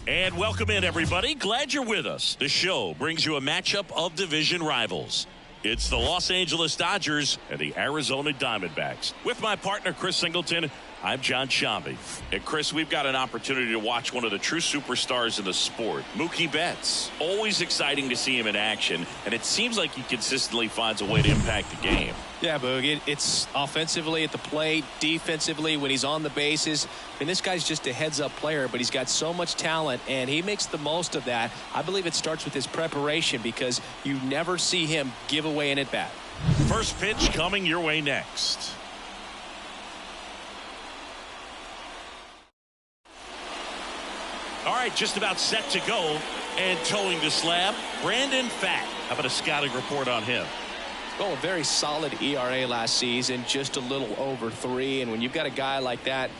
And welcome in, everybody. Glad you're with us. The show brings you a matchup of division rivals. It's the Los Angeles Dodgers and the Arizona Diamondbacks. With my partner, Chris Singleton, I'm John Shambi. And Chris, we've got an opportunity to watch one of the true superstars in the sport, Mookie Betts. Always exciting to see him in action, and it seems like he consistently finds a way to impact the game. Yeah, Boog, it's offensively at the plate, defensively when he's on the bases. I mean, this guy's just a heads-up player, but he's got so much talent, and he makes the most of that. I believe it starts with his preparation because you never see him give away an at-bat. First pitch coming your way next. All right, just about set to go, and towing the slab, Brandon Pfaadt. How about a scouting report on him? Well, a very solid ERA last season, just a little over 3. And when you've got a guy like that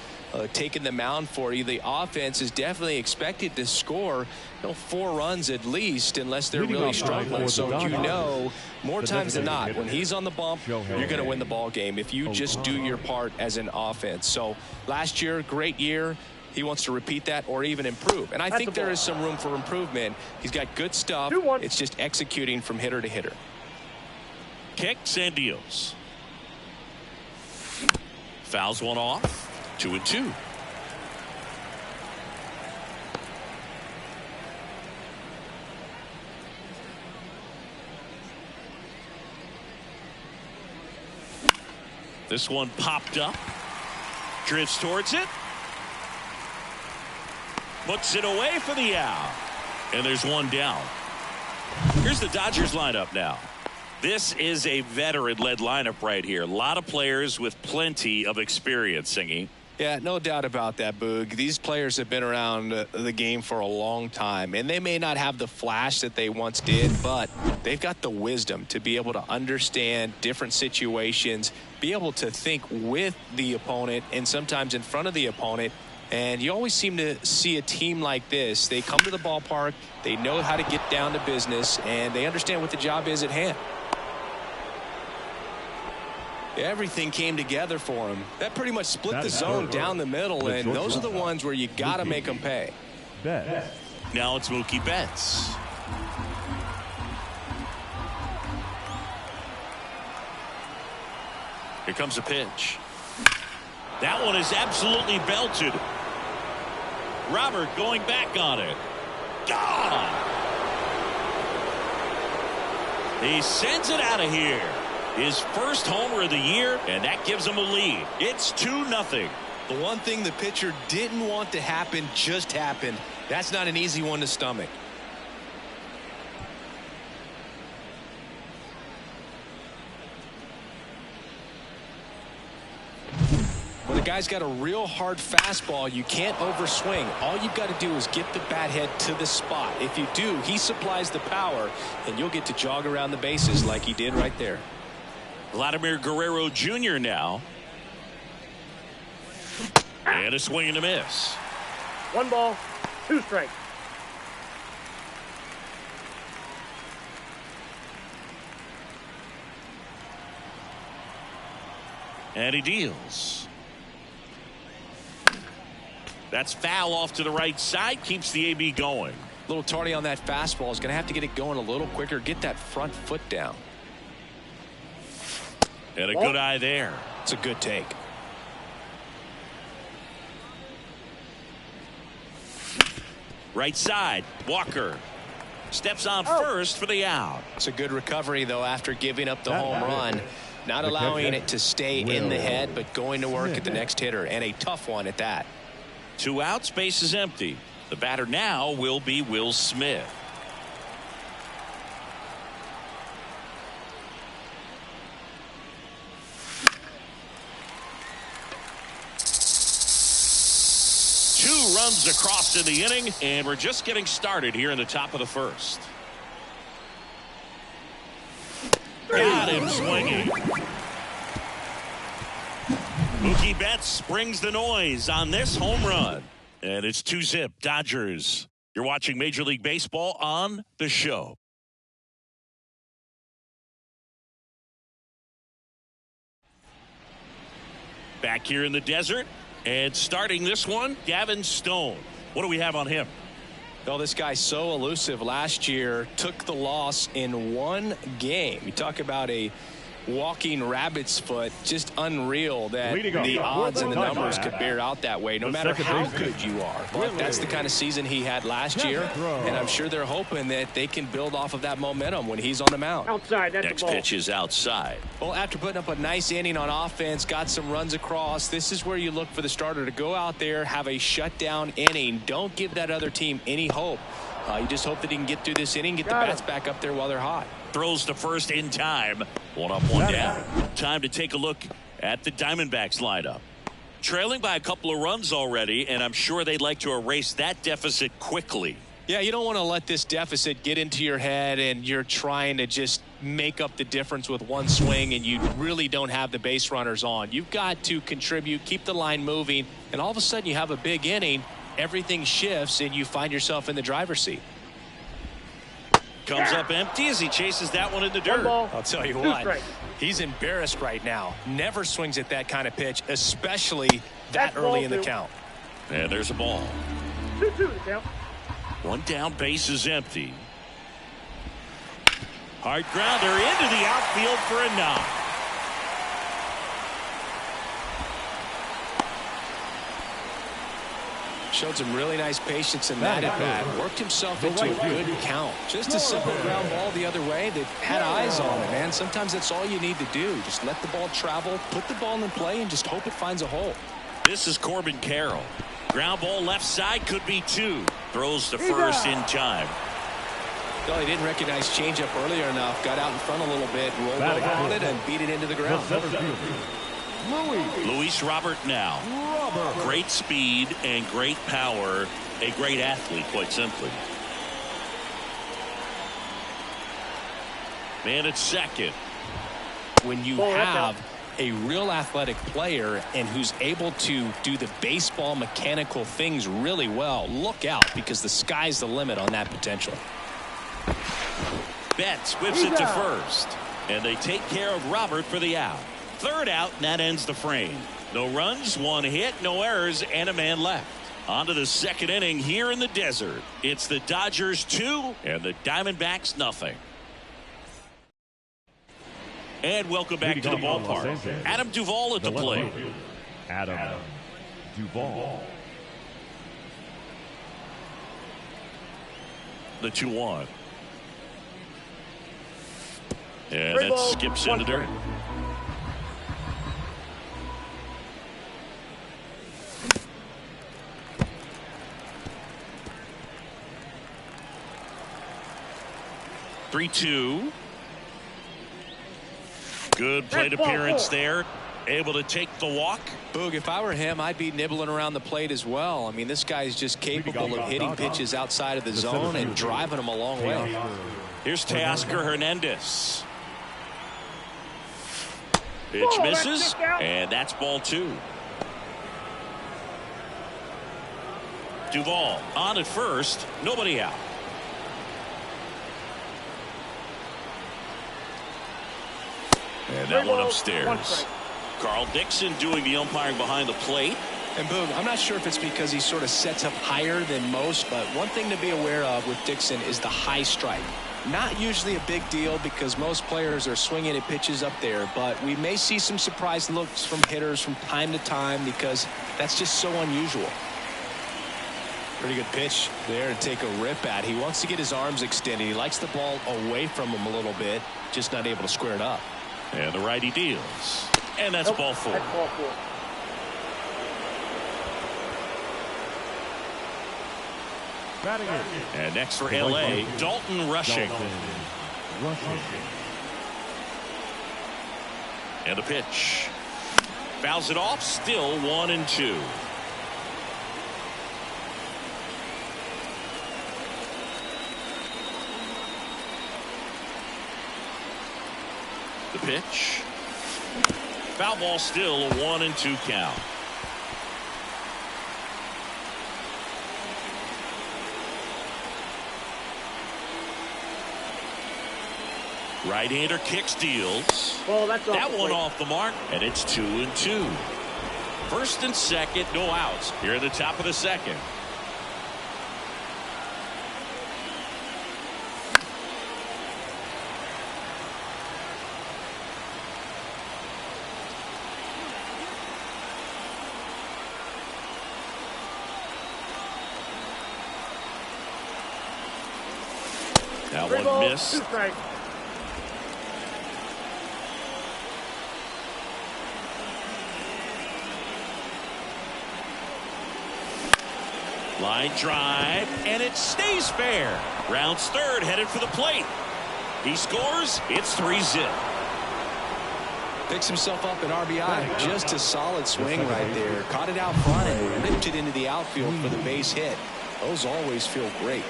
taking the mound for you, the offense is definitely expected to score 4 runs at least, unless they're really struggling. So more times than not, when he's on the bump, you're going to win the ball game if you just do your part as an offense. So last year, great year. He wants to repeat that or even improve. And I think there is some room for improvement. He's got good stuff. It's just executing from hitter to hitter. Kicks and deals. Fouls one off. 2-2. This one popped up. Drifts towards it. Puts it away for the out. And there's one down. Here's the Dodgers lineup now. This is a veteran-led lineup right here. A lot of players with plenty of experience, Singy. Yeah, no doubt about that, Boog. These players have been around the game for a long time, and they may not have the flash that they once did, but they've got the wisdom to be able to understand different situations, be able to think with the opponent and sometimes in front of the opponent. And you always seem to see a team like this. They come to the ballpark, they know how to get down to business, and they understand what the job is at hand. Everything came together for him. That pretty much split the zone down the middle, and those are the ones where you got to make them pay. Now it's Mookie Betts. Here comes a pitch. That one is absolutely belted. Robert going back on it. Gone! He sends it out of here. His first homer of the year, and that gives him a lead. It's 2-0. The one thing the pitcher didn't want to happen just happened. That's not an easy one to stomach. When a guy's got a real hard fastball, you can't overswing. All you've got to do is get the bat head to the spot. If you do, he supplies the power, and you'll get to jog around the bases like he did right there. Vladimir Guerrero Jr. now. And a swing and a miss. 1 ball, 2 strikes. And he deals. That's foul off to the right side. Keeps the AB going. A little tardy on that fastball. Is going to have to get it going a little quicker. Get that front foot down. And a good eye there. It's a good take. Right side. Walker steps on first for the out. It's a good recovery, though, after giving up the home run. Not allowing it to stay in the head, but going to work at the next hitter, and a tough one at that. 2 outs, base is empty. The batter now will be Will Smith. Two runs across in the inning, and we're just getting started here in the top of the first. Got him swinging. Mookie Betts brings the noise on this home run. And it's 2-zip Dodgers. You're watching Major League Baseball on The Show. Back here in the desert. And starting this one, Gavin Stone. What do we have on him? Well, this guy's so elusive. Last year took the loss in 1 game. You talk about a walking rabbit's foot. Just unreal that the odds and the numbers could bear out that way, no matter how good you are. But that's the kind of season he had last year, and I'm sure they're hoping that they can build off of that momentum when he's on the mound. Outside, that's Next the ball. pitch is outside. Well, after putting up a nice inning on offense, got some runs across, this is where you look for the starter to go out there, have a shutdown inning. Don't give that other team any hope. You just hope that he can get through this inning, get the bats back up there while they're hot. Throws to first in time. 1 up, 1 down. Time to take a look at the Diamondbacks lineup. Trailing by a couple of runs already, and I'm sure they'd like to erase that deficit quickly. Yeah, you don't want to let this deficit get into your head and you're trying to just make up the difference with 1 swing and you really don't have the base runners on. You've got to contribute, keep the line moving, and all of a sudden you have a big inning, everything shifts, and you find yourself in the driver's seat. Comes up empty as he chases that one in the dirt. I'll tell you what, he's embarrassed right now. Never swings at that kind of pitch, especially that early in the count. And there's a ball. 2-2 the count. 1 down, base is empty. Hard grounder into the outfield for a knock. Showed some really nice patience in that at bat. Worked himself into a good count. Just a simple ground ball the other way that had eyes on it, man. Sometimes that's all you need to do. Just let the ball travel, put the ball in play, and just hope it finds a hole. This is Corbin Carroll. Ground ball left side, could be 2. Throws to first in time. Well, he didn't recognize changeup earlier enough. Got out in front a little bit, rolled over on it, and beat it into the ground. Luis Robert now. Great speed and great power. A great athlete, quite simply. Man at second. When you have a real athletic player and who's able to do the baseball mechanical things really well, look out, because the sky's the limit on that potential. Betts whips it to first. And they take care of Robert for the out. 3rd out, and that ends the frame. No runs, 1 hit, no errors, and a man left. On to the 2nd inning here in the desert. It's the Dodgers 2 and the Diamondbacks nothing. And welcome back to the ballpark. Adam Duvall at the plate. Adam Duvall. The 2-1. And that skips into dirt. Three-2. Good plate appearance there. Able to take the walk. Boog, if I were him, I'd be nibbling around the plate as well. I mean, this guy's just capable of hitting pitches outside of the zone and driving them a long way. Here's Teoscar Hernandez. Pitch misses, and that's ball 2. Duvall on at first, nobody out. And that one upstairs. Carl Dixon doing the umpiring behind the plate. And boom, I'm not sure if it's because he sort of sets up higher than most, but one thing to be aware of with Dixon is the high strike. Not usually a big deal because most players are swinging at pitches up there, but we may see some surprise looks from hitters from time to time because that's just so unusual. Pretty good pitch there to take a rip at. He wants to get his arms extended. He likes the ball away from him a little bit, just not able to square it up. And the righty deals. And that's ball four. That's ball four. And next for LA, Dalton rushing. And the pitch. Fouls it off, still 1-2. The pitch. Foul ball, still a 1-2 count. Right-hander kicks, deals. Well, that's that one off the mark, and it's 2-2. First and second, no outs. Here at the top of the second. That one missed. Line drive, and it stays fair. Rounds third, headed for the plate. He scores. It's 3-zip. Picks himself up an RBI. Just a solid swing right there. Caught it out front and ripped it into the outfield for the base hit. Those always feel great.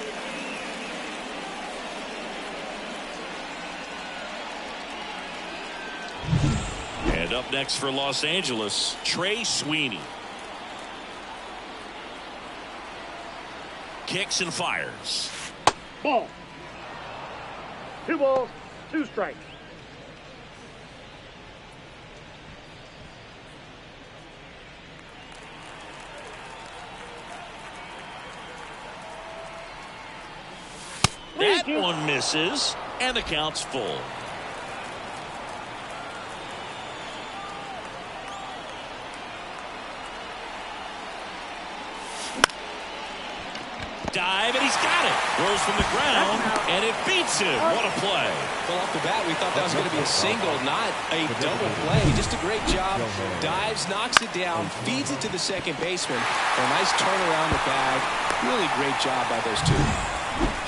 And up next for Los Angeles, Trey Sweeney. Kicks and fires. Ball. 2 balls, 2 strikes. That one misses, and the count's full. Dive, and he's got it. Throws from the ground, and it beats him. What a play. Well, off the bat, we thought that was going to be a single, not a double play. Just a great job. Dives, knocks it down, feeds it to the second baseman. A nice turn around the bag. Really great job by those two.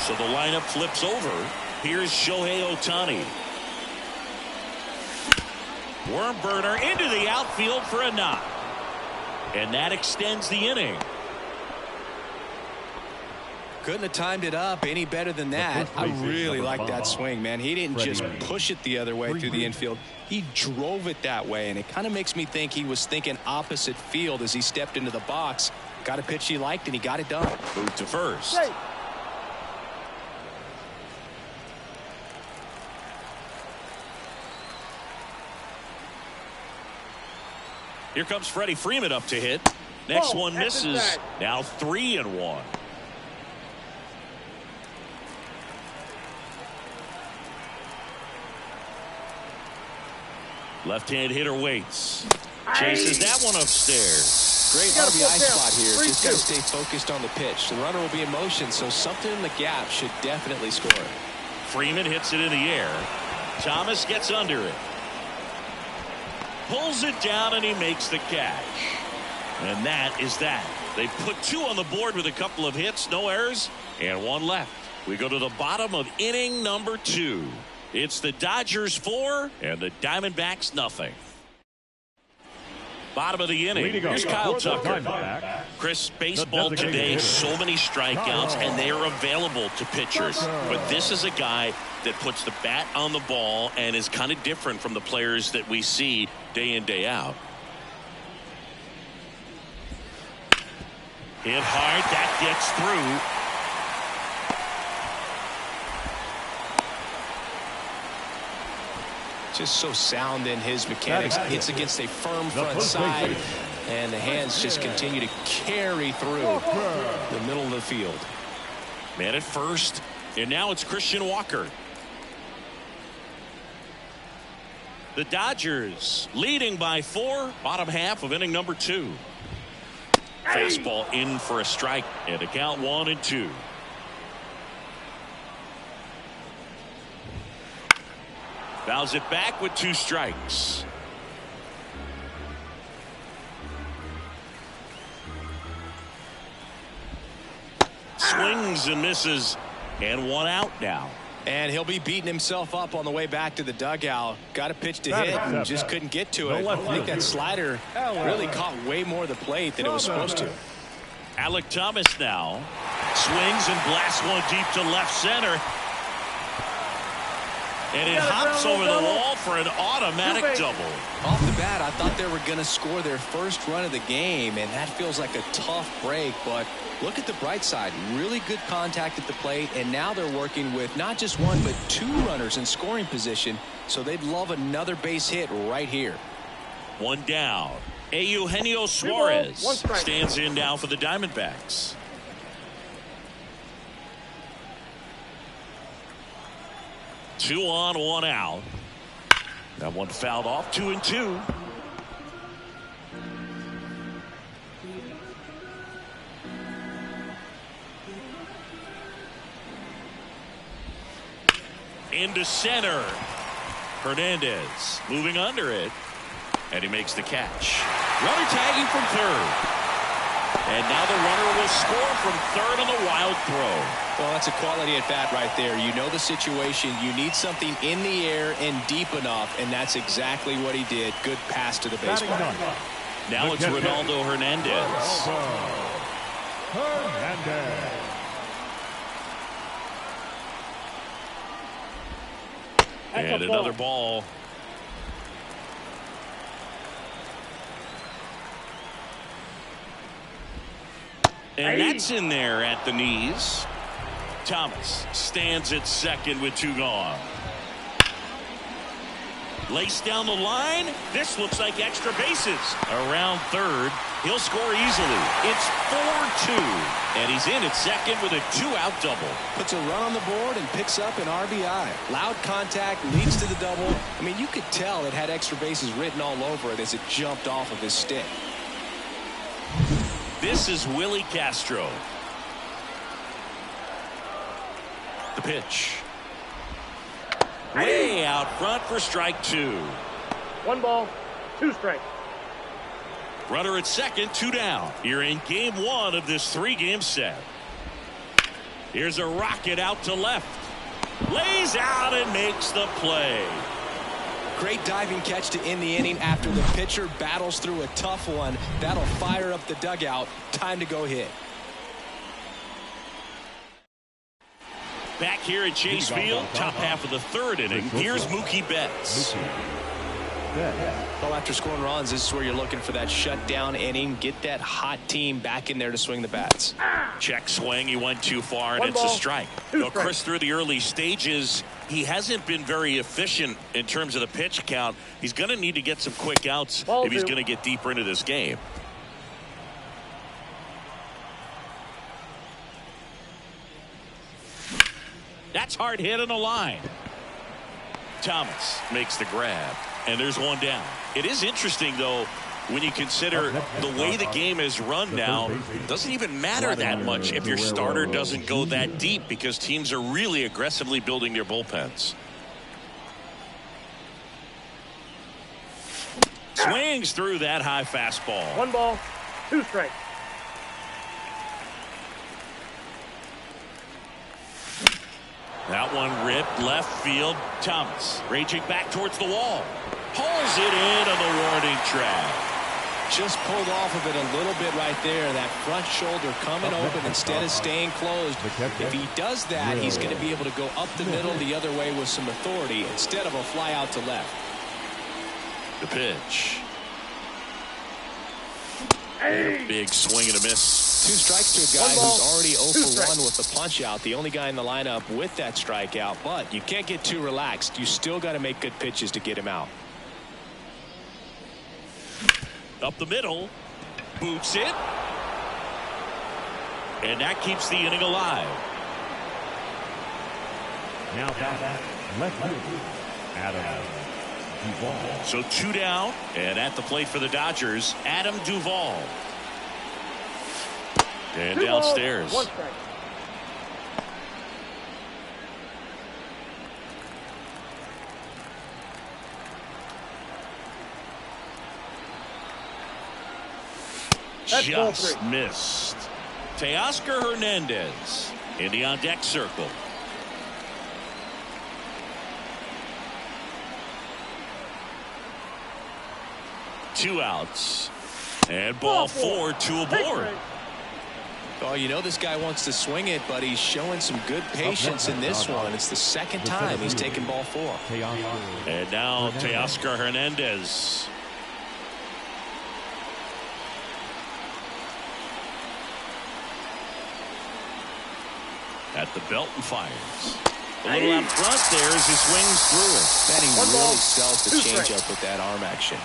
So the lineup flips over. Here's Shohei Ohtani. Worm burner into the outfield for a knock. And that extends the inning. Couldn't have timed it up any better than that. I really like that swing, man. He didn't just push it the other way through the infield. He drove it that way, and it kind of makes me think he was thinking opposite field as he stepped into the box. Got a pitch he liked, and he got it done. Moved to first. Here comes Freddie Freeman up to hit. Next one misses. Now 3-1. Left-hand hitter waits. Chases that one upstairs. Great RBI spot here. Just got to stay focused on the pitch. The runner will be in motion, so something in the gap should definitely score. Freeman hits it in the air. Thomas gets under it. Pulls it down, and he makes the catch. And that is that. They put 2 on the board with a couple of hits, no errors, and 1 left. We go to the bottom of inning number 2. It's the Dodgers 4 and the Diamondbacks nothing. Bottom of the inning. Here's Kyle Tucker. Chris, baseball today, so many strikeouts, and they are available to pitchers. But this is a guy that puts the bat on the ball and is kind of different from the players that we see day in, day out. Hit hard. That gets through. Just so sound in his mechanics. Hits against a firm front side. And the hands just continue to carry through the middle of the field. Man at first, and now it's Christian Walker. The Dodgers leading by 4, bottom half of inning number 2. Fastball in for a strike, and a count 1-2. Fouls it back with 2 strikes. Swings and misses, and 1 out now. And he'll be beating himself up on the way back to the dugout. Got a pitch to hit and just couldn't get to it. I think that slider really caught way more of the plate than it was supposed to. Alek Thomas now swings and blasts one deep to left center. And it hops over the wall for an automatic double. Off the bat, I thought they were going to score their first run of the game, and that feels like a tough break. But look at the bright side. Really good contact at the plate, and now they're working with not just 1 but 2 runners in scoring position, so they'd love another base hit right here. 1 down. Eugenio Suarez stands in now for the Diamondbacks. Two on, 1 out. That one fouled off. 2-2. Into center. Hernandez moving under it. And he makes the catch. Runner tagging from third. And now the runner will score from third on the wild throw. Well, that's a quality at bat right there. You know the situation. You need something in the air and deep enough, and that's exactly what he did. Good pass to the baseball. Now it's Ronaldo Hernandez. And another ball. And that's in there at the knees. Thomas stands at second with 2 gone. Lace down the line. This looks like extra bases. Around third. He'll score easily. It's 4-2. And he's in at second with a 2-out double. Puts a run on the board and picks up an RBI. Loud contact leads to the double. I mean, you could tell it had extra bases written all over it as it jumped off of his stick. This is Willie Castro. The pitch. Way out front for strike 2. 1 ball, 2 strikes. Runner at second, 2 down. You're in game 1 of this 3-game set. Here's a rocket out to left. Lays out and makes the play. Great diving catch to end the inning after the pitcher battles through a tough one. That'll fire up the dugout. Time to go hit. Back here at Chase Field, top half of the 3rd inning. Here's Mookie Betts. Well, after scoring runs, this is where you're looking for that shutdown inning. Get that hot team back in there to swing the bats. Check swing. He went too far, and it's a strike. Now, Chris, through the early stages, he hasn't been very efficient in terms of the pitch count. He's going to need to get some quick outs if he's going to get deeper into this game. That's hard hit on the line. Thomas makes the grab, and there's 1 down. It is interesting, though, when you consider the way the game is run now. It doesn't even matter that much if your starter doesn't go that deep, because teams are really aggressively building their bullpens. Swings through that high fastball. 1 ball, 2 strikes. That one ripped left field. Thomas raging back towards the wall. Pulls it in on the warning track. Just pulled off of it a little bit right there. That front shoulder coming open instead of staying closed. If he does that, he's going to be able to go up the middle the other way with some authority instead of a fly out to left. The pitch. And a big swing and a miss. 2 strikes to a guy who's already 0 for 1 with the punch out. The only guy in the lineup with that strikeout. But you can't get too relaxed. You still got to make good pitches to get him out. Up the middle. Boots it. And that keeps the inning alive. Now back, left field, Adam Duvall. So 2 down, and at the plate for the Dodgers, Adam Duvall. And downstairs. 1 strike. Just missed. Teoscar Hernandez in the on-deck circle. Two outs. And ball 4, 2 aboard. Oh, you know this guy wants to swing it, but he's showing some good patience in this one. It's the second time he's taken ball 4. And now Teoscar Hernandez. At the belt and fires. A little out front there as he swings through it. Man, he really sells the changeup with that arm action.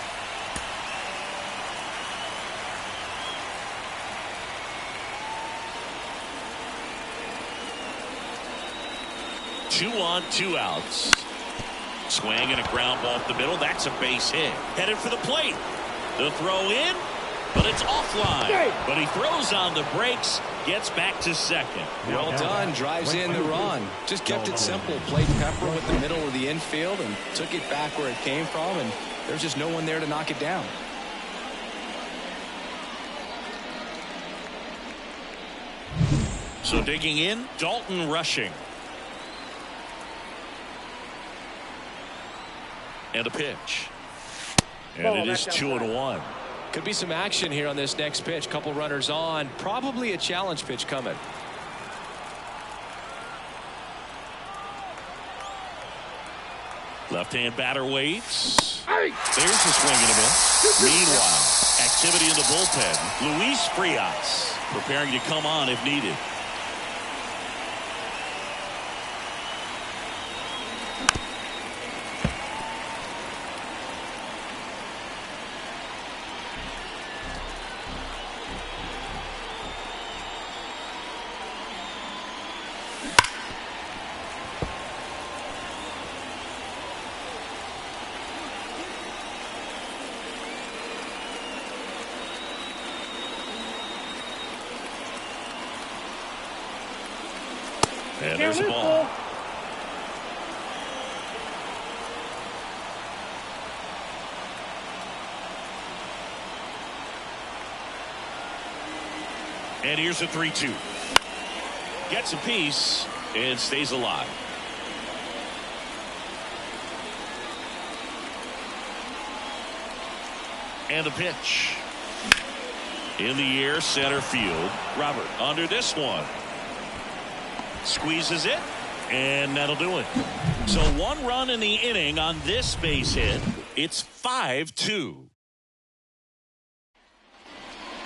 Two on, 2 outs. Swing and a ground ball up the middle. That's a base hit. Headed for the plate. The throw in, but it's offline. But he throws on the brakes, gets back to second. Well done. Drives in the run. Just kept it simple. Played pepper with the middle of the infield and took it back where it came from, and there's just no one there to knock it down. So digging in, Dalton rushing. And a pitch. And it is 2-1. Could be some action here on this next pitch. Couple runners on. Probably a challenge pitch coming. Left-hand batter waits. There's a swing and a miss. Meanwhile, activity in the bullpen. Luis Frias preparing to come on if needed. And there's the ball. And here's a 3-2. Gets a piece and stays alive. And the pitch. In the air, center field. Robert under this one. Squeezes it, and that'll do it. So 1 run in the inning on this base hit. It's 5-2.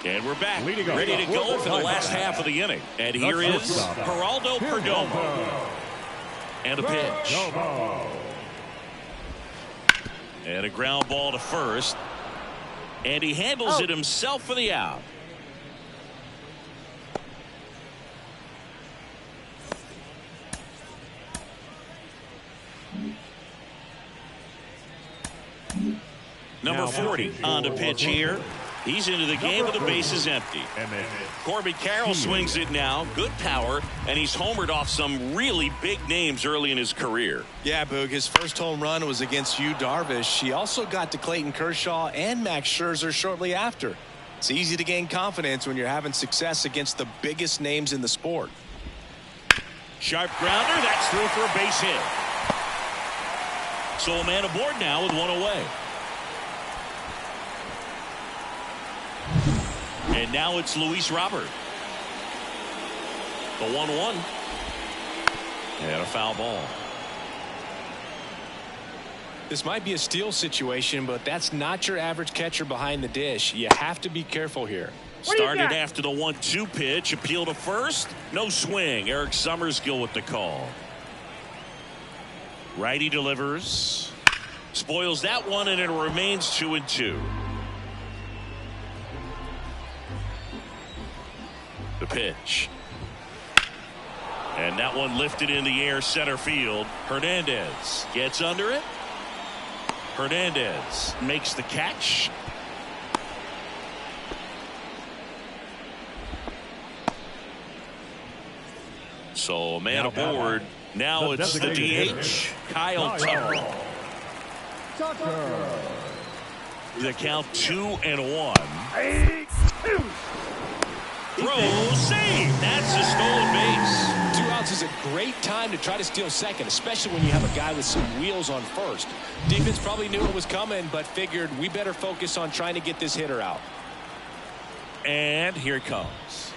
And we're back, ready to go for the last half of the inning. And here is Geraldo Perdomo. And a pitch. And a ground ball to first. And he handles it himself for the out. Number 40 on the pitch here. He's into the game with the bases empty. Corbin Carroll swings it now. Good power, and he's homered off some really big names early in his career. Yeah, Boog, his first home run was against Yu Darvish. He also got to Clayton Kershaw and Max Scherzer shortly after. It's easy to gain confidence when you're having success against the biggest names in the sport. Sharp grounder. That's through for a base hit. So a man aboard now with 1 away. And now it's Luis Robert. The 1-1. And a foul ball. This might be a steal situation, but that's not your average catcher behind the dish. You have to be careful here. Started after the 1-2 pitch. Appeal to first. No swing. Eric Summerskill with the call. Righty delivers. Spoils that one, and it remains 2-2. The pitch. And that one lifted in the air center field. Hernandez gets under it. Hernandez makes the catch. So a man aboard. Now it's the DH, Kyle Tucker. The count 2-1. Throw, save. That's a stolen base. 2 outs is a great time to try to steal second, especially when you have a guy with some wheels on first. Defense probably knew it was coming, but figured we better focus on trying to get this hitter out. And here it comes.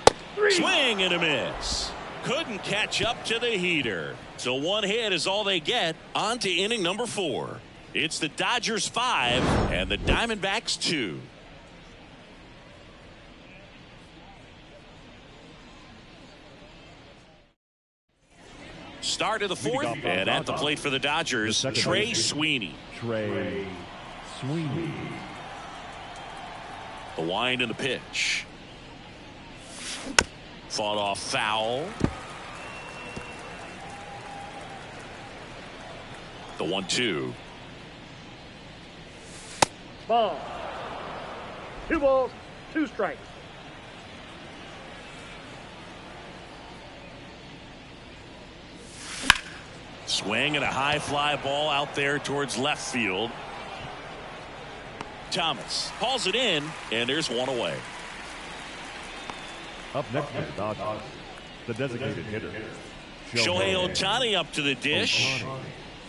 Swing and a miss. Couldn't catch up to the heater. So one hit is all they get. On to inning number 4. It's the Dodgers 5 and the Diamondbacks 2. Start of the 4th, and at the plate for the Dodgers, Trey Sweeney. Trey Sweeney. The wind and the pitch. Fought off foul. The 1-2. Ball. 2 balls, 2 strikes. Swing and a high fly ball out there towards left field. Thomas hauls it in, and there's one away. Up next for the Dodgers, the designated hitter, Shohei Ohtani up to the dish.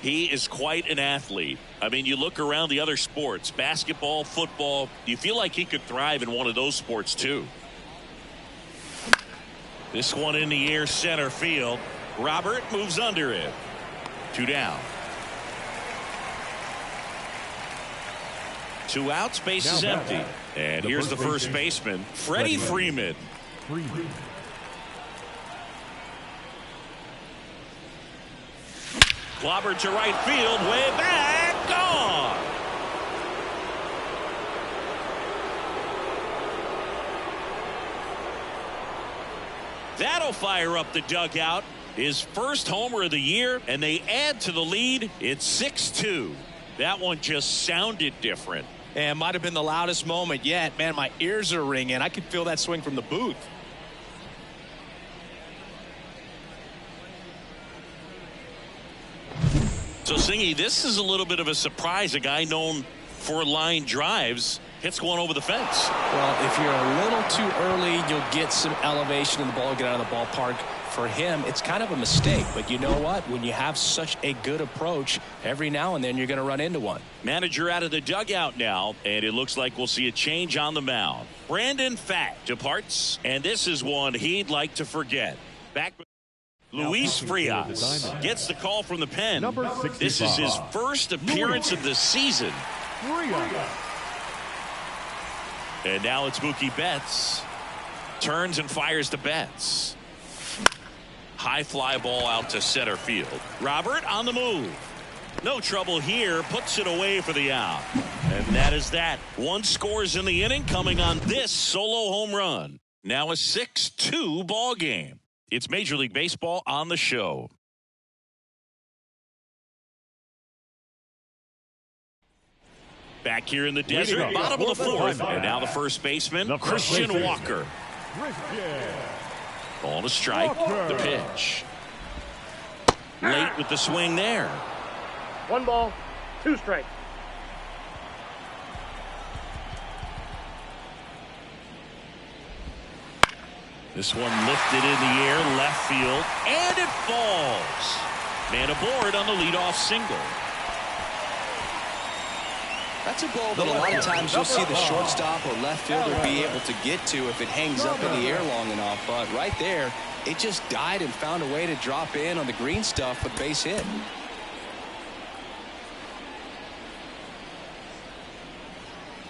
He is quite an athlete. I mean, you look around the other sports, basketball, football, you feel like he could thrive in one of those sports too. This one in the air center field. Robert moves under it. 2 down. 2 outs, base is empty. And here's the first baseman, Freddie Freeman. Clobbered to right field, way back, gone. That'll fire up the dugout. His first homer of the year, and they add to the lead. It's 6-2. That one just sounded different. And might have been the loudest moment yet. Man, my ears are ringing. I could feel that swing from the booth. So, Singy, this is a little bit of a surprise. A guy known for line drives hits one over the fence. Well, if you're a little too early, you'll get some elevation in the ball, get out of the ballpark. For him, it's kind of a mistake. But you know what? When you have such a good approach, every now and then you're going to run into one. Manager out of the dugout now, and it looks like we'll see a change on the mound. Brandon Pfaadt departs, and this is one he'd like to forget. Back with Luis Frias gets the call from the pen. This is his first appearance of the season. And now it's Mookie Betts. Turns and fires to Betts. High fly ball out to center field. Robert on the move. No trouble here. Puts it away for the out. And that is that. 1 scores in the inning coming on this solo home run. Now a 6-2 ball game. It's Major League Baseball on the show. Back here in the desert, bottom of the 4th. And now the first baseman, Christian Walker. Ball to strike. The pitch. Late with the swing there. 1 ball, 2 strikes. This one lifted in the air, left field, and it falls. Man aboard on the leadoff single. That's a ball that a lot of times you'll see the shortstop or left fielder be able to get to if it hangs up in the air long enough. But right there, it just died and found a way to drop in on the green stuff with base hit.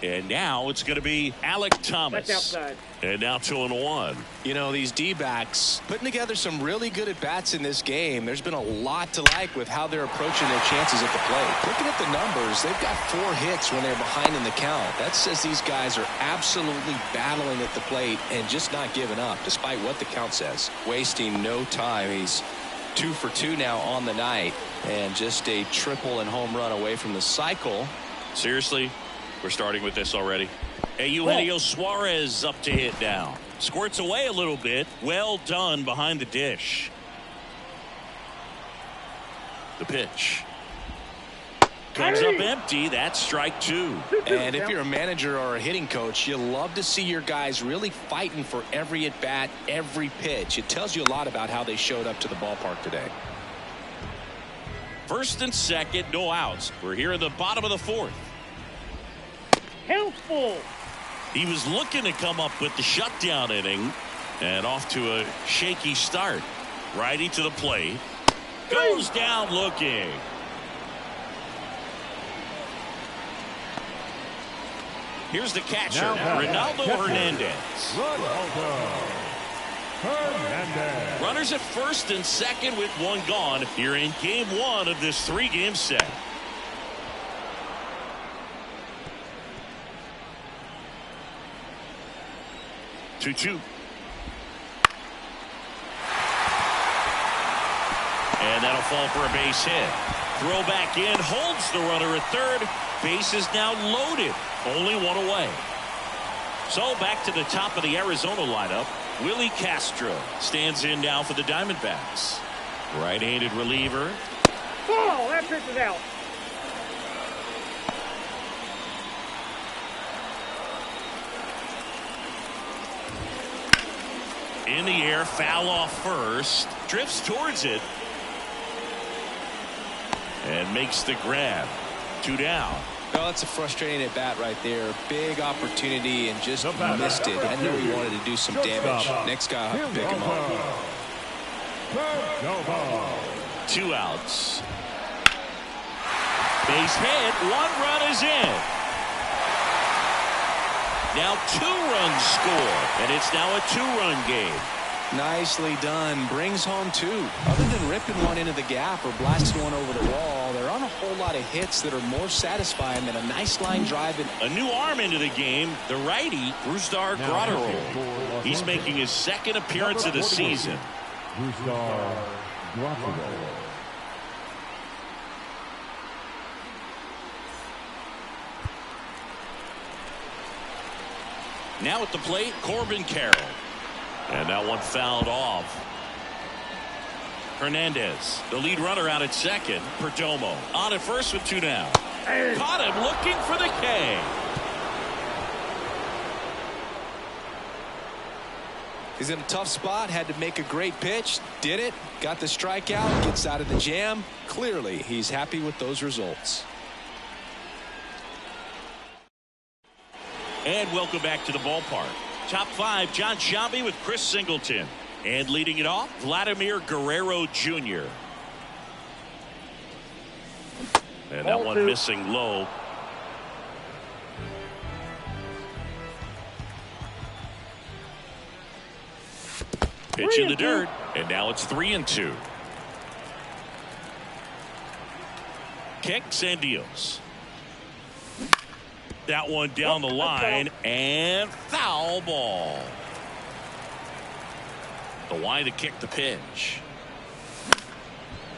And now it's going to be Alek Thomas. That's outside. And now 2-1. You know, these D-backs putting together some really good at-bats in this game. There's been a lot to like with how they're approaching their chances at the plate. Looking at the numbers, they've got 4 hits when they're behind in the count. That says these guys are absolutely battling at the plate and just not giving up, despite what the count says. Wasting no time. He's 2 for 2 now on the night, and just a triple and home run away from the cycle. Seriously? We're starting with this already. Hey, Eugenio Suarez up to hit now. Squirts away a little bit. Well done behind the dish. The pitch. Comes up empty. That's strike 2. And if you're a manager or a hitting coach, you love to see your guys really fighting for every at-bat, every pitch. It tells you a lot about how they showed up to the ballpark today. First and second, no outs. We're here in the bottom of the 4th. Count's full. He was looking to come up with the shutdown inning, and off to a shaky start. Righty to the plate. Goes down looking. Here's the catcher, Ronaldo Hernandez. Runners at first and second with 1 gone here in game 1 of this 3-game set. Two. And that'll fall for a base hit. Throw back in, holds the runner at third. Base is now loaded. Only 1 away. So back to the top of the Arizona lineup. Willie Castro stands in now for the Diamondbacks. Right-handed reliever. Ball. That pitch is out. In the air, foul off first. Drifts towards it. And makes the grab. 2 down. Well, that's a frustrating at bat right there. Big opportunity and just missed it. I knew he wanted to do some damage. Next guy will have to pick him up. 2 outs. Base hit. 1 run is in. Now 2 runs score, and it's now a 2-run game. Nicely done. Brings home 2. Other than ripping one into the gap or blasting one over the wall, there aren't a whole lot of hits that are more satisfying than a nice line drive. A new arm into the game, the righty, Teoscar Hernandez. He's making his 2nd appearance of the season. Now at the plate, Corbin Carroll. And that one fouled off. Hernandez, the lead runner out at second. Perdomo on at first with 2 down. Caught him looking for the K. He's in a tough spot, had to make a great pitch, did it, got the strikeout, gets out of the jam. Clearly, he's happy with those results. And welcome back to the ballpark. Top 5, John Sciambi with Chris Singleton. And leading it off, Vladimir Guerrero Jr. And that one missing low. Pitch in the dirt, and now it's 3-2. Kicks and deals. That one down the line, and foul ball. The line to kick the pitch.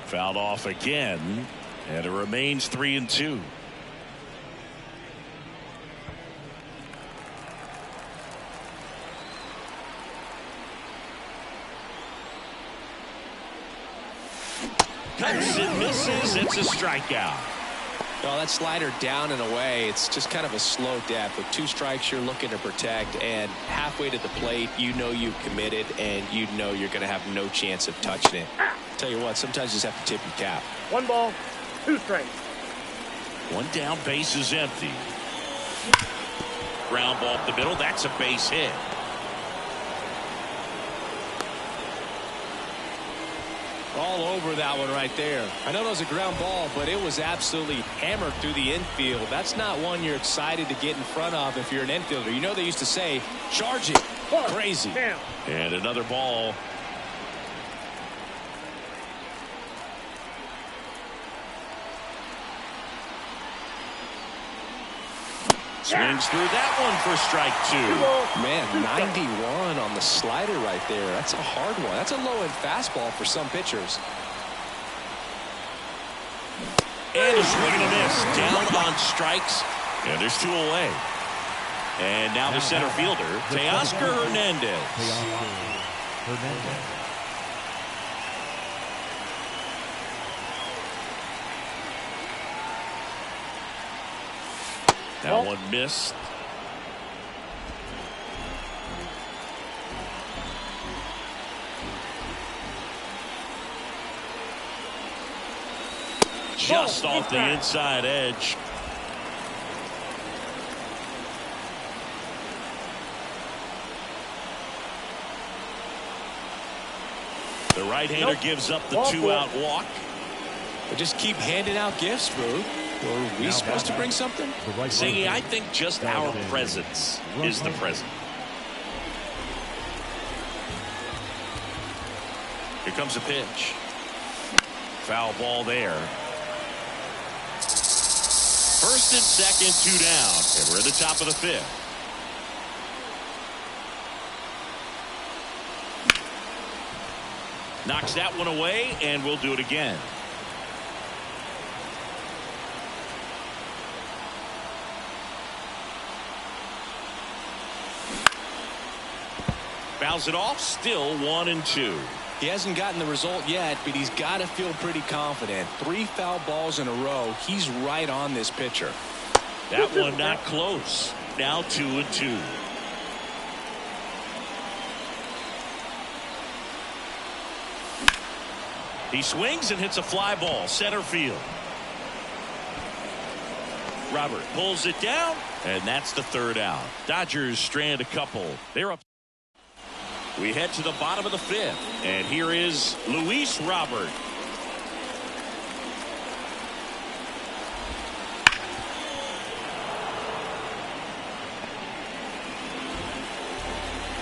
Fouled off again, and it remains 3-2. Cuts and misses. It's a strikeout. Well, that slider down and away, it's just kind of a slow death. With 2 strikes you're looking to protect, and halfway to the plate you know you've committed and you know you're going to have no chance of touching it. Tell you what, sometimes you just have to tip your cap. 1 ball, 2 strikes. 1 down, base is empty. Ground ball up the middle. That's a base hit. All over that one right there. I know that was a ground ball, but it was absolutely hammered through the infield. That's not one you're excited to get in front of if you're an infielder. You know they used to say, charge it. Crazy. And another ball. Swings through that one for strike 2. Man, 91 on the slider right there. That's a hard one. That's a low-end fastball for some pitchers. And a swing and a miss. Down on strikes. And there's 2 away. And now the center fielder, Teoscar Hernandez. That one missed. Just off the inside edge. The right-hander gives up the 2-out walk. They just keep handing out gifts, Boo. Were we supposed to bring something? Ziggy, I think just our presence is the present. Here comes a pitch. Foul ball there. First and second, 2 down. And we're at the top of the 5th. Knocks that one away, and we'll do it again. Fouls it off, still 1-2. He hasn't gotten the result yet, but he's got to feel pretty confident. 3 foul balls in a row. He's right on this pitcher. That one not close. Now 2-2. He swings and hits a fly ball, center field. Robert pulls it down, and that's the 3rd out. Dodgers strand a couple. They're up. We head to the bottom of the 5th, and here is Luis Robert.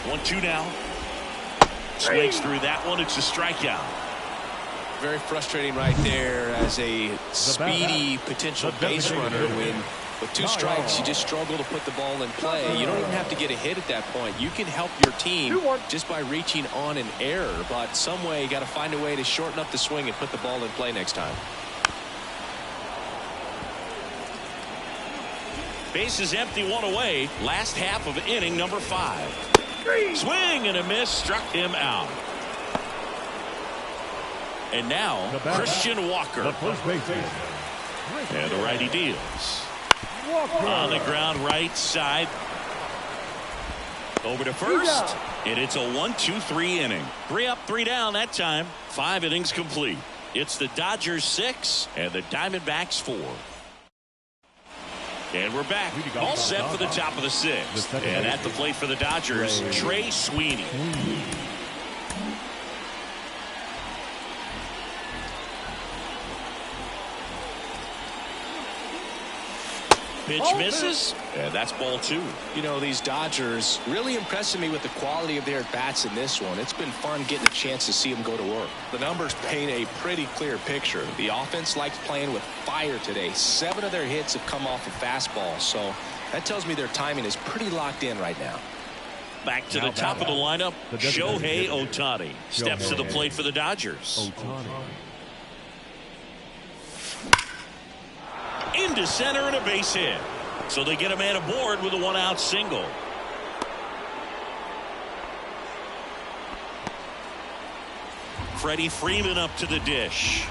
One-two now. Swings through that one. It's a strikeout. Very frustrating right there as a speedy potential base runner when with 2 strikes you just struggle to put the ball in play. You don't even have to get a hit at that point. You can help your team just by reaching on an error, but some way you got to find a way to shorten up the swing and put the ball in play next time. Base is empty, 1 away. Last half of inning number 5. Swing and a miss, struck him out. And now Christian Walker. And the righty deals. On the ground right side. Over to first. And it's a 1-2-3 inning. 3 up, 3 down that time. 5 innings complete. It's the Dodgers 6 and the Diamondbacks 4. And we're back. All set for the top of the 6th. And at the plate for the Dodgers, Trey Sweeney. Pitch misses, and that's ball 2. You know, these Dodgers really impressing me with the quality of their bats in this one. It's been fun getting a chance to see them go to work. The numbers paint a pretty clear picture. The offense likes playing with fire today. 7 of their hits have come off of fastballs, so that tells me their timing is pretty locked in right now. Back to the top of the lineup, Shohei Ohtani steps to the plate for the Dodgers. Into center and a base hit. So they get a man aboard with a 1-out single. Freddie Freeman up to the dish.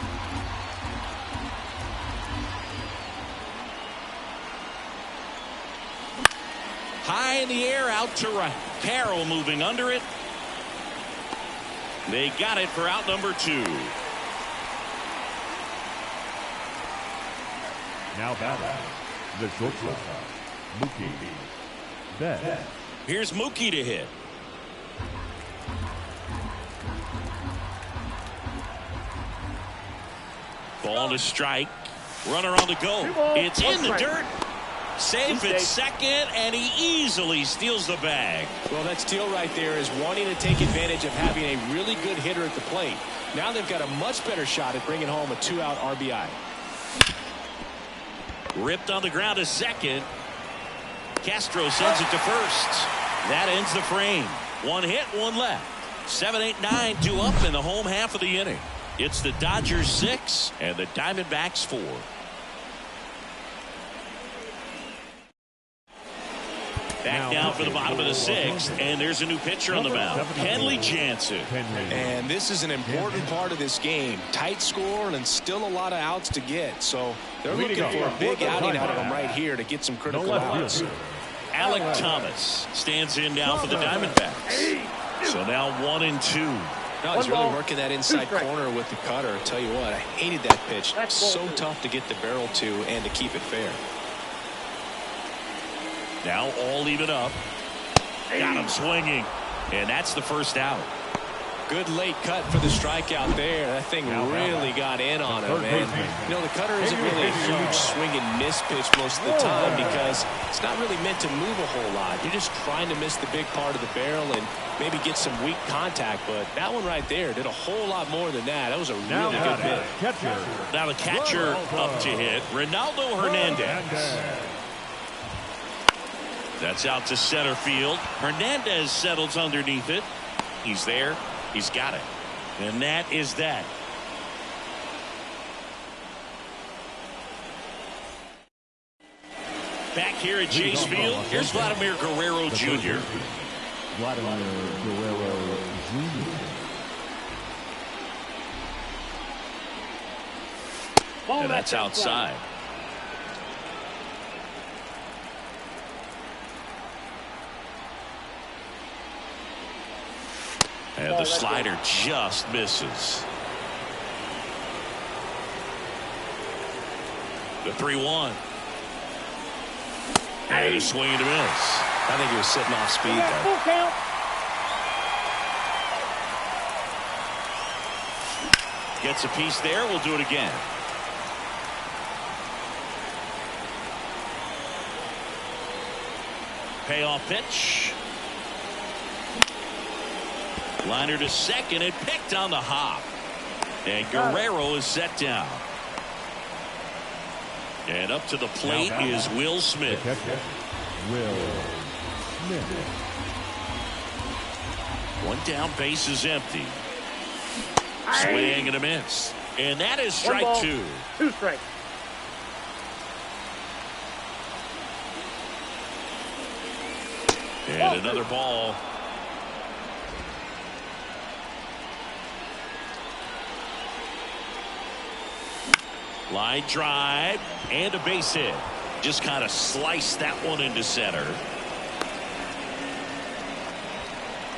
High in the air, out to right. Carroll moving under it. They got it for out number 2. Now batting, the shortstop, Mookie Betts. Here's Mookie to hit. Ball to strike. Runner on the go. It's in the dirt. Safe at second, and he easily steals the bag. Well, that steal right there is wanting to take advantage of having a really good hitter at the plate. Now they've got a much better shot at bringing home a 2-out RBI. Ripped on the ground to second. Castro sends it to first. That ends the frame. One hit, one left. 7, 8, 9, 2 up in the home half of the inning. It's the Dodgers 6 and the Diamondbacks 4. Back down for the bottom of the 6th, and there's a new pitcher on the mound, Kenley Jansen. And this is an important part of this game. Tight score and still a lot of outs to get. So they're looking for a big outing out of them right here to get some critical outs. Alek Thomas stands in now for the Diamondbacks. So now 1 and 2. No, he's really working that inside corner with the cutter. I tell you what, I hated that pitch. So tough to get the barrel to and to keep it fair. Now all even up. Got him swinging. And that's the first out. Good late cut for the strikeout there. That thing really got in on him, man. You know, the cutter isn't really a huge swing and miss pitch most of the time because it's not really meant to move a whole lot. You're just trying to miss the big part of the barrel and maybe get some weak contact. But that one right there did a whole lot more than that. That was a really good hit. Now the catcher up to hit, Ronaldo Hernandez. That's out to center field. Hernandez settles underneath it. He's there. He's got it. And that is that. Back here at Chase Field, here's Vladimir Guerrero Jr. And that's outside. And the slider just misses. The 3-1. And a swing and a miss. I think he was sitting off speed there. Full count. Gets a piece there. We'll do it again. Payoff pitch. Liner to second and picked on the hop. And Guerrero is set down. And up to the plate is Will Smith. One down, base is empty. Swing and a miss. And that is strike 2. 2 strikes. And another ball. Line drive and a base hit. Just kind of sliced that one into center.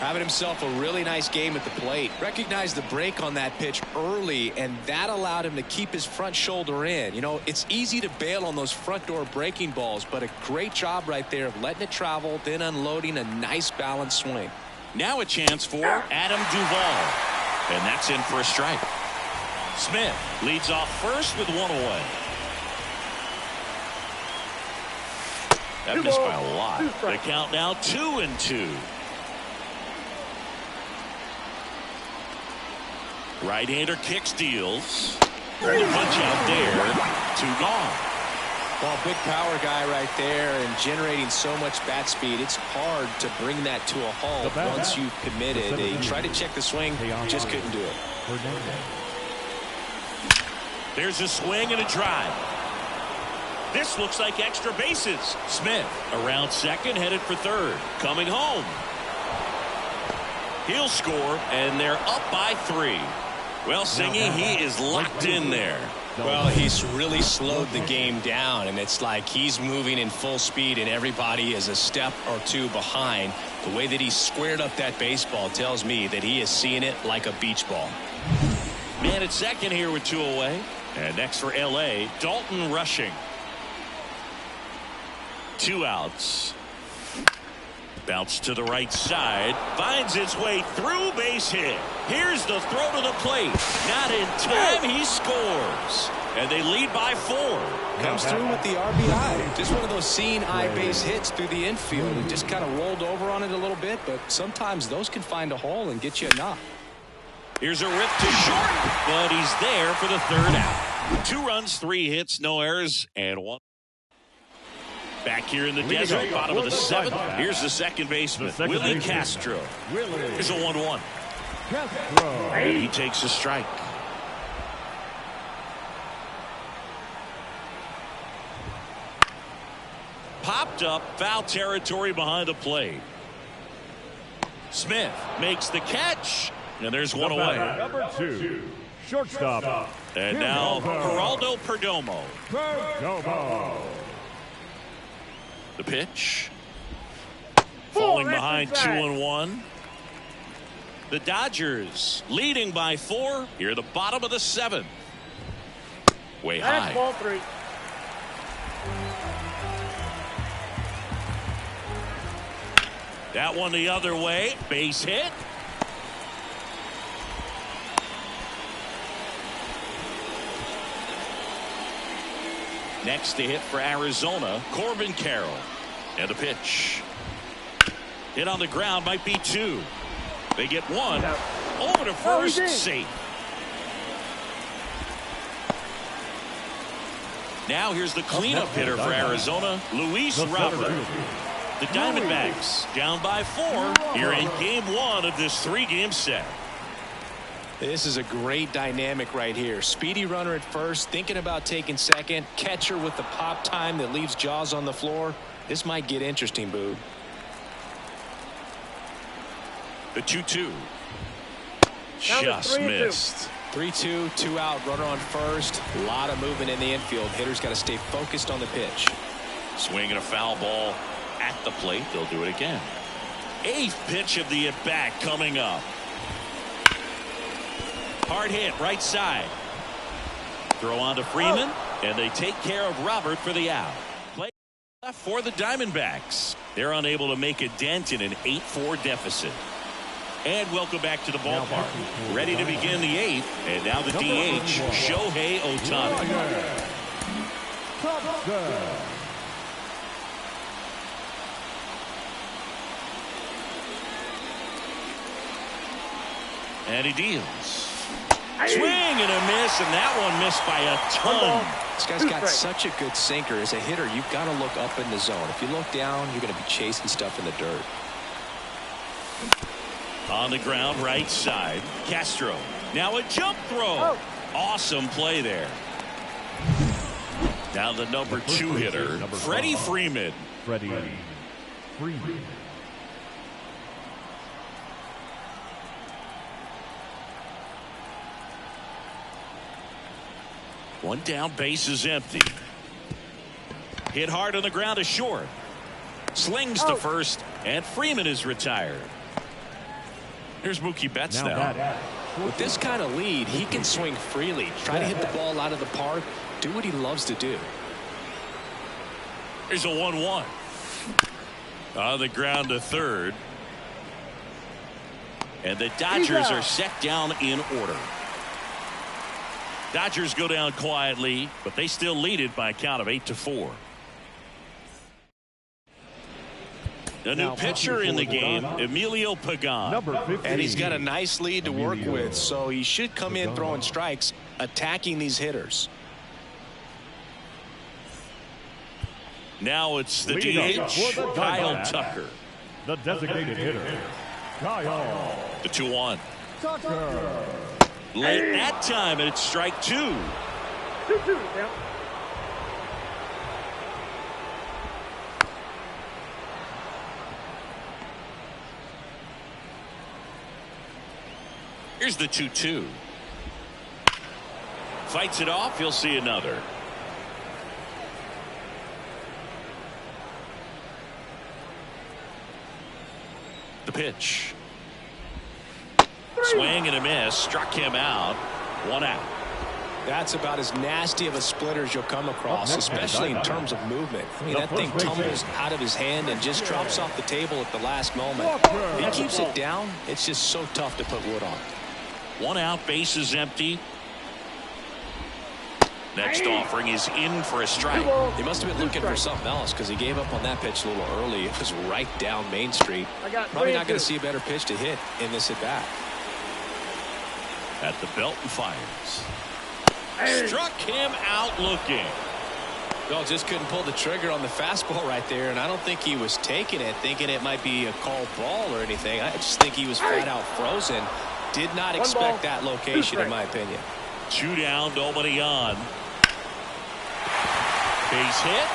Having himself a really nice game at the plate. Recognized the break on that pitch early, and that allowed him to keep his front shoulder in. You know, it's easy to bail on those front door breaking balls, but a great job right there of letting it travel, then unloading a nice balanced swing. Now a chance for Adam Duvall. And that's in for a strike. Smith leads off first with 1 away. That missed by a lot. The count now 2-2. Right-hander kicks, deals. The punch out there. 2 gone. Well, big power guy right there and generating so much bat speed. It's hard to bring that to a halt once you've committed. He tried to check the swing, just couldn't do it. There's a swing and a drive. This looks like extra bases. Smith around second, headed for third. Coming home. He'll score, and they're up by 3. Well, Singy, he is locked in there. Well, he's really slowed the game down, and it's like he's moving in full speed, and everybody is a step or 2 behind. The way that he squared up that baseball tells me that he is seeing it like a beach ball. Man at second here with 2 away. And next for L.A., Dalton rushing. 2 outs. Bounce to the right side. Finds its way through, base hit. Here's the throw to the plate. Not in time. He scores. And they lead by 4. Comes through with the RBI. Just one of those seeing eye base hits through the infield. It just kind of rolled over on it a little bit, but sometimes those can find a hole and get you a knock. Here's a rip to short, but he's there for the 3rd out. 2 runs, 3 hits, no errors, and 1. Back here in the desert, bottom of the 7th. Here's the second baseman, Willie Castro. Here's a 1-1. And he takes a strike. Popped up, foul territory behind the plate. Smith makes the catch, and there's one away. Number 2, shortstop. And now Geraldo Perdomo. The pitch. Falling behind 2-1. The Dodgers leading by 4 here at the bottom of the 7th. Way high. That's ball 3. That one the other way. Base hit. Next to hit for Arizona, Corbin Carroll. And the pitch. Hit on the ground, might be 2. They get 1. Over to first, safe. Now here's the cleanup hitter for Arizona, Luis Robert. The Diamondbacks down by 4 here in game 1 of this 3-game set. This is a great dynamic right here. Speedy runner at first, thinking about taking second. Catcher with the pop time that leaves Jaws on the floor. This might get interesting, Boo. The 2-2. Just missed. 3-2, 2 out, runner on first. A lot of movement in the infield. Hitter's got to stay focused on the pitch. Swinging a foul ball at the plate. They'll do it again. 8th pitch of the at-bat coming up. Hard hit right side. Throw on to Freeman, and they take care of Robert for the out. Play left for the Diamondbacks. They're unable to make a dent in an 8-4 deficit. And welcome back to the ballpark. Ready to begin the 8th, and now the DH, Shohei Ohtani. And he deals. Swing and a miss, and that one missed by a ton. This guy's got such a good sinker. As a hitter, you've got to look up in the zone. If you look down, you're going to be chasing stuff in the dirt. On the ground, right side. Castro. Now a jump throw. Awesome play there. Now the number 2 hitter, Freddie Freeman. Freddie Freeman. One down, base is empty. Hit hard on the ground to short. Slings to first, and Freeman is retired. Here's Mookie Betts now. With this kind of lead, he can swing freely. Try to hit the ball out of the park. Do what he loves to do. Here's a 1-1. On the ground to third. And the Dodgers are set down in order. Dodgers go down quietly, but they still lead it by a count of 8-4. A new pitcher in the game, Emilio Pagan. And he's got a nice lead to work with, so he should come in throwing strikes, attacking these hitters. Now it's the DH, Kyle Tucker. The designated hitter, Kyle. The 2-1. Late that time, and it's strike 2. 2-2, yeah. Here's the 2-2. Fights it off. He'll see another. The pitch. Swing and a miss. Struck him out. 1 out. That's about as nasty of a splitter as you'll come across, especially in terms of movement. I mean, that thing tumbles out of his hand and just drops off the table at the last moment. If he keeps it down, it's just so tough to put wood on. 1 out, base is empty. Next offering is in for a strike. He must have been looking for something else because he gave up on that pitch a little early. It was right down Main Street. Probably not going to see a better pitch to hit in this at bat. At the belt and fires. Struck him out looking. Well, just couldn't pull the trigger on the fastball right there, and I don't think he was taking it, thinking it might be a called ball or anything. I just think he was flat out frozen. Did not expect that location, in my opinion. 2 down, nobody on. Base hit.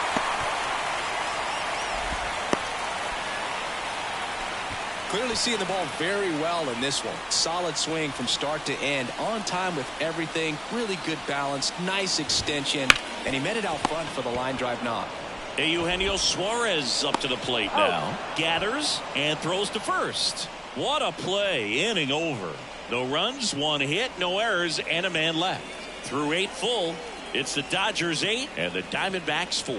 Clearly seeing the ball very well in this one. Solid swing from start to end. On time with everything. Really good balance. Nice extension. And he met it out front for the line drive knock. Eugenio Suarez up to the plate now. Gathers and throws to first. What a play. Inning over. No runs, 1 hit, no errors, and a man left. Through 8 full, it's the Dodgers 8 and the Diamondbacks 4.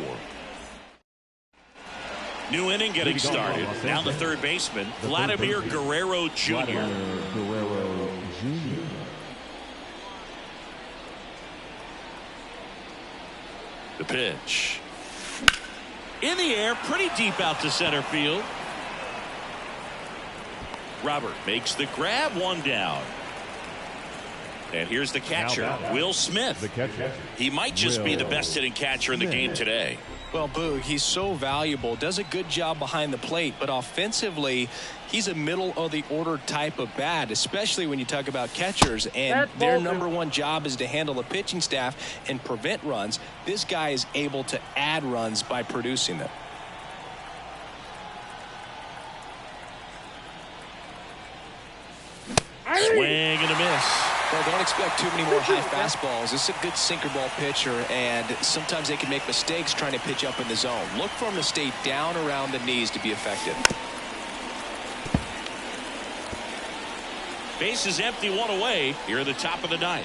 New inning getting started. Down the third baseman, Vladimir Guerrero Jr. The pitch. In the air, pretty deep out to center field. Robert makes the grab, 1 down. And here's the catcher, Will Smith. He might just be the best hitting catcher in the game today. Well, Boog, he's so valuable, does a good job behind the plate, but offensively, he's a middle of the order type of bat, especially when you talk about catchers, and their #1 job is to handle the pitching staff and prevent runs. This guy is able to add runs by producing them. Swing and a miss. Well, don't expect too many more high fastballs. This is a good sinker ball pitcher, and sometimes they can make mistakes trying to pitch up in the zone. Look for him to stay down around the knees to be effective. Base is empty, 1 away here at the top of the 9th.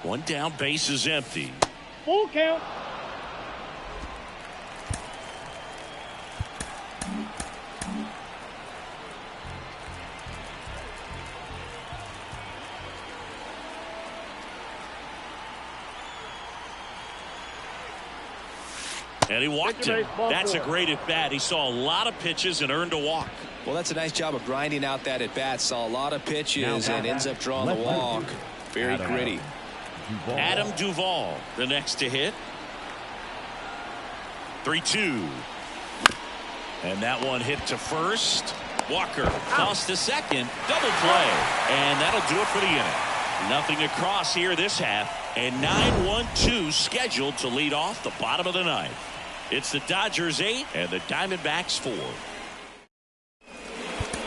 One down, base is empty. Full count. And he walked him. That's a great at bat. He saw a lot of pitches and earned a walk. Well, that's a nice job of grinding out that at bat. Saw a lot of pitches and ends up drawing the walk. Very gritty. Adam Duvall, the next to hit. 3-2. And that one hit to first. Walker tossed to second. Double play. And that'll do it for the inning. Nothing across here this half. And 9-1-2 scheduled to lead off the bottom of the 9th. It's the Dodgers 8 and the Diamondbacks 4.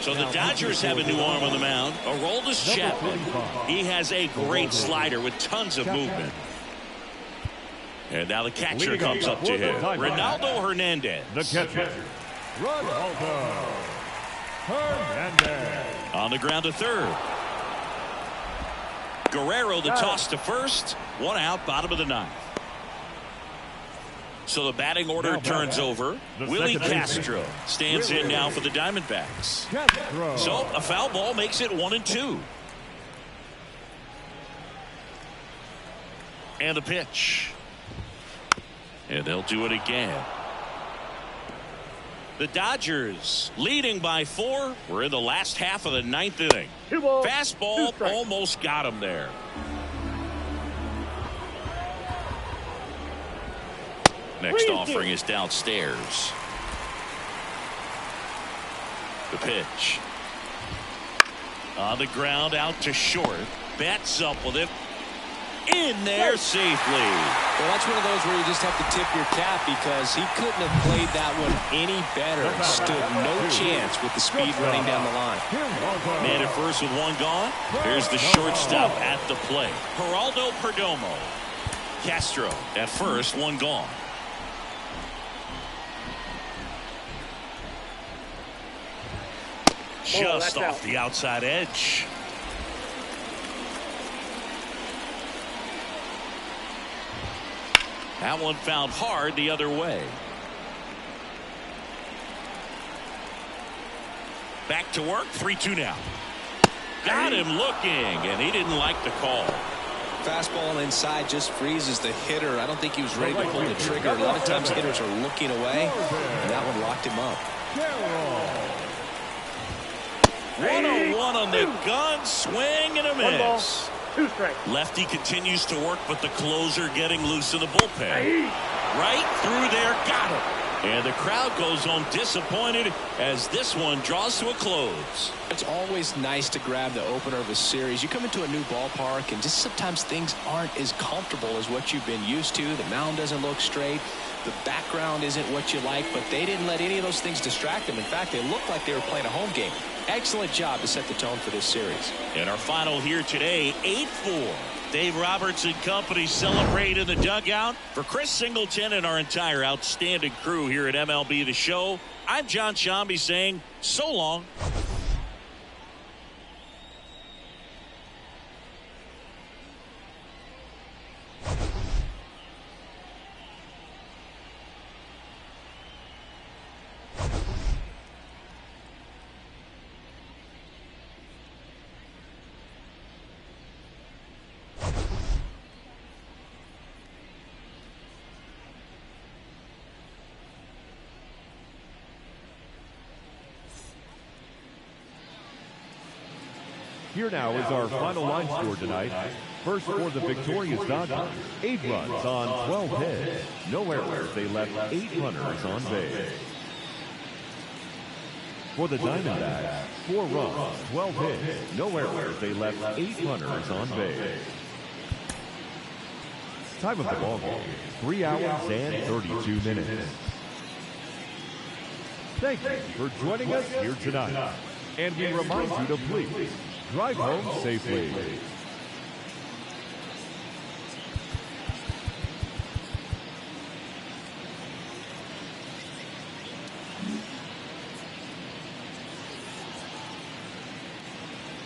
So the Dodgers have a new arm on the mound. Aroldis Chapman. He has a great slider with tons of movement. And now the catcher comes up to him. Ronaldo Hernandez. The catcher, Ronaldo Hernandez. On the ground to third. Guerrero the toss to first. 1 out, bottom of the 9th. So the batting order turns over. Willie Castro stands in now for the Diamondbacks. So a foul ball makes it 1-2. And the pitch. And they'll do it again. The Dodgers leading by 4. We're in the last half of the 9th inning. Fastball almost got him there. Next offering is downstairs. The pitch. On the ground out to short. Betts up with it. In there safely. Well, that's one of those where you just have to tip your cap because he couldn't have played that one any better. Stood no chance with the speed running down the line. Man at first with 1 gone. Here's the shortstop at the plate. Geraldo Perdomo. Castro at first, 1 gone. Just off the outside edge. That one fouled hard the other way. Back to work. 3-2 now. Got him looking, and he didn't like the call. Fastball inside just freezes the hitter. I don't think he was ready to pull the trigger. A lot of times hitters are looking away, and that one locked him up. 101 on the gun, swing and a miss. 1 ball, 2 strikes. Lefty continues to work, but the closer getting loose in the bullpen. Right through there, got him. And the crowd goes home disappointed as this one draws to a close. It's always nice to grab the opener of a series. You come into a new ballpark and just sometimes things aren't as comfortable as what you've been used to. The mound doesn't look straight. The background isn't what you like, but they didn't let any of those things distract them. In fact, they looked like they were playing a home game. Excellent job to set the tone for this series. And our final here today, 8-4. Dave Roberts and company celebrate in the dugout. For Chris Singleton and our entire outstanding crew here at MLB The Show, I'm John Shambi saying so long. Here now is our final line score tonight. First for the victorious Dodgers, 8 runs on 12 hits. No errors. They left 8 runners on base. For the Diamondbacks, 4 runs, 12 hits. No errors. They left 8 runners on base. Time of the ball game, 3 hours and 32 minutes. Thank you for joining us here tonight. And we remind you to please drive home safely.